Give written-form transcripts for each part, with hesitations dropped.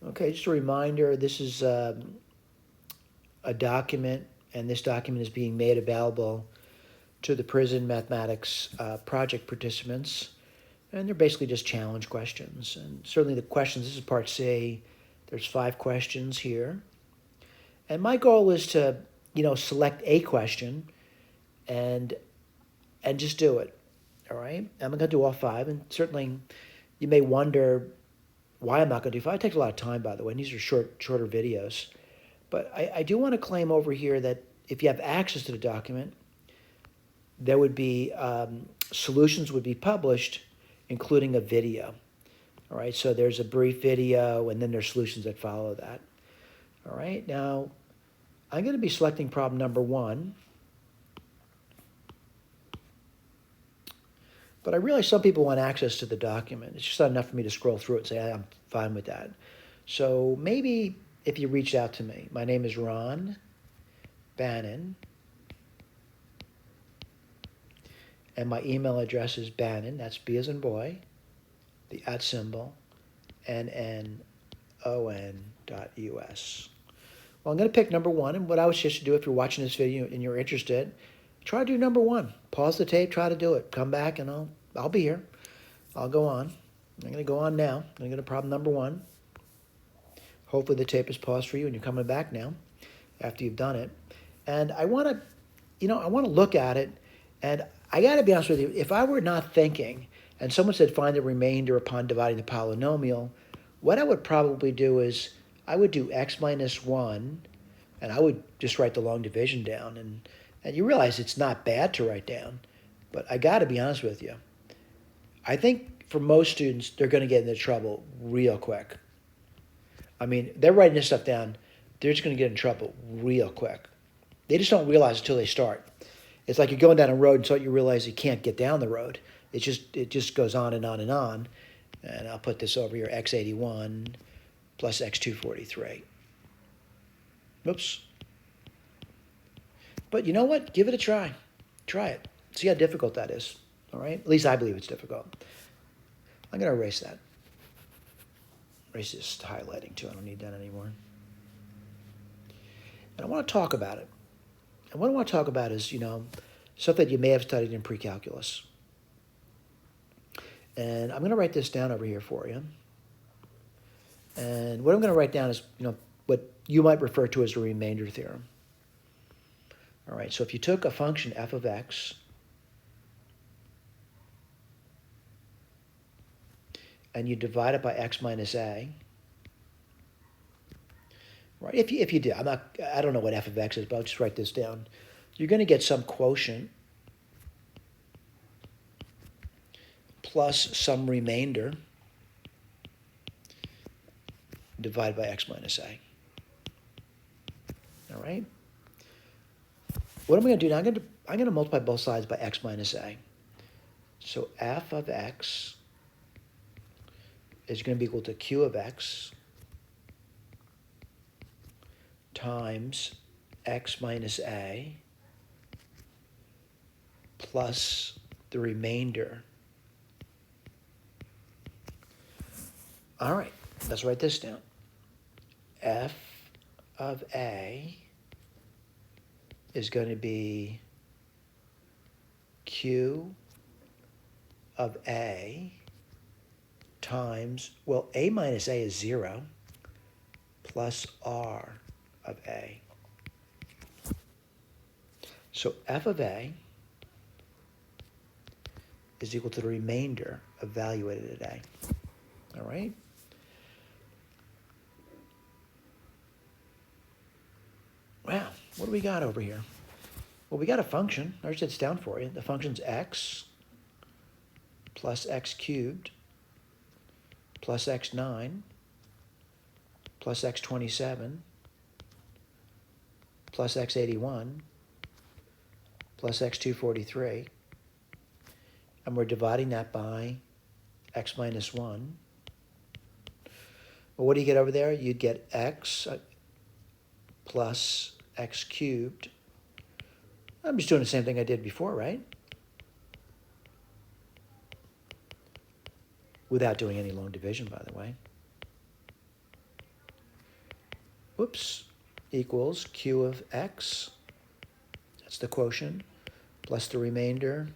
Okay, just a reminder, this is a document, and this document is being made available to the prison mathematics project participants. And they're basically just challenge questions. And certainly the questions, this is part C, there's 5 questions here. And my goal is to, select a question and just do it. All right? I'm gonna do all 5, and certainly you may wonder why I'm not gonna do 5. It takes a lot of time, by the way, and these are shorter videos. But I do want to claim over here that if you have access to the document, there would be solutions would be published, including a video. All right, so there's a brief video, and then there's solutions that follow that. All right, now I'm going to be selecting problem number 1. But I realize some people want access to the document. It's just not enough for me to scroll through it and say, I'm fine with that. So maybe if you reached out to me, my name is Ron Bannon, and my email address is Bannon, that's B as in boy, the @ symbol, NNON.US. Well, I'm going to pick number 1, and what I would suggest you do if you're watching this video and you're interested, try to do number 1. Pause the tape, try to do it. Come back, and I'll be here. I'll go on. I'm going to go on now. I'm going to go to problem number 1. Hopefully the tape is paused for you, and you're coming back now after you've done it. And I want to look at it, and I got to be honest with you. If I were not thinking, and someone said find the remainder upon dividing the polynomial, what I would probably do is I would do x minus 1, and I would just write the long division down. And you realize it's not bad to write down, but I got to be honest with you. I think for most students, they're going to get into trouble real quick. I mean, they're writing this stuff down. They're just going to get in trouble real quick. They just don't realize until they start. It's like you're going down a road and so you realize you can't get down the road. It just goes on and on and on. And I'll put this over here, x81 plus x243. Oops. But you know what? Give it a try. Try it. See how difficult that is. All right? At least I believe it's difficult. I'm going to erase that. Erase this highlighting too. I don't need that anymore. And I want to talk about it. And what I want to talk about is, stuff that you may have studied in pre-calculus. And I'm going to write this down over here for you. And what I'm going to write down is, what you might refer to as the remainder theorem. All right, so if you took a function f of x and you divide it by x minus a, right? If you do, I don't know what f of x is, but I'll just write this down. You're going to get some quotient plus some remainder divided by x minus a. All right. What am I going to do now? I'm going to multiply both sides by x minus a. So f of x is going to be equal to q of x times x minus a plus the remainder. All right, let's write this down. F of a is going to be q of a times, well, a minus a is 0, plus r of a. So f of a is equal to the remainder evaluated at a. All right? Wow, what do we got over here? Well, we got a function. I'll just down for you. The function's x plus x cubed plus x9 plus x27 plus x81 plus x243. And we're dividing that by x minus 1. Well, what do you get over there? You'd get x plus x cubed. I'm just doing the same thing I did before, right? Without doing any long division, by the way. oops, equals q of x, that's the quotient, plus the remainder.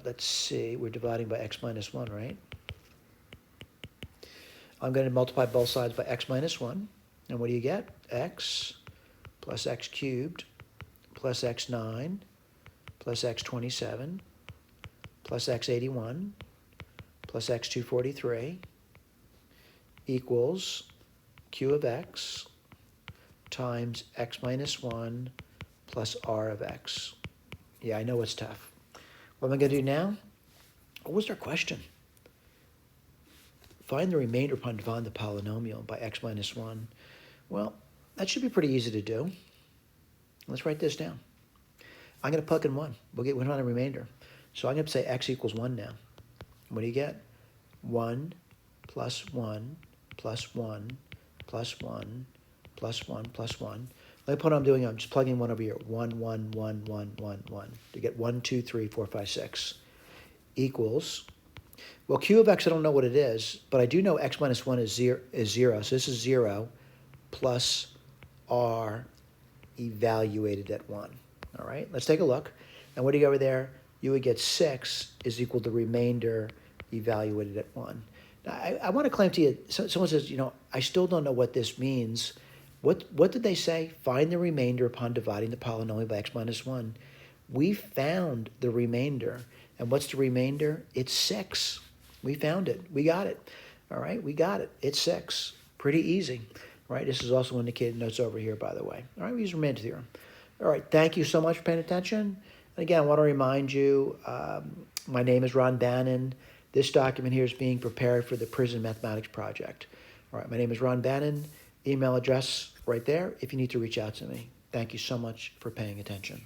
Let's see, we're dividing by x minus 1, right? I'm going to multiply both sides by x minus 1. And what do you get? X plus x cubed plus x9 plus x27 plus x81 plus x243 equals q of x times x minus 1 plus r of x. Yeah, I know it's tough. What am I going to do now? What was our question? Find the remainder upon dividing the polynomial by x minus 1. Well, that should be pretty easy to do. Let's write this down. I'm going to plug in 1. We'll find a remainder. So I'm going to say x equals 1 now. What do you get? 1 plus 1 plus 1 plus 1 plus 1 plus 1. Let me put what I'm doing. I'm just plugging 1 over here. 1, 1, 1, 1, 1, 1. To get 1, 2, 3, 4, 5, 6. Equals, well, q of x, I don't know what it is, but I do know x minus 1 is 0. So this is 0 plus r evaluated at 1. All right, let's take a look. And what do you get over there? You would get 6 is equal to remainder evaluated at 1. Now, I want to claim to you, someone says, I still don't know what this means. What did they say? Find the remainder upon dividing the polynomial by x minus 1. We found the remainder. And what's the remainder? It's 6. We found it. We got it. All right, we got it. It's 6. Pretty easy. All right, this is also indicated notes over here, by the way. All right, we use remainder theorem. All right, thank you so much for paying attention. And again, I want to remind you, my name is Ron Bannon. This document here is being prepared for the Prison Mathematics Project. All right, my name is Ron Bannon. Email address right there if you need to reach out to me. Thank you so much for paying attention.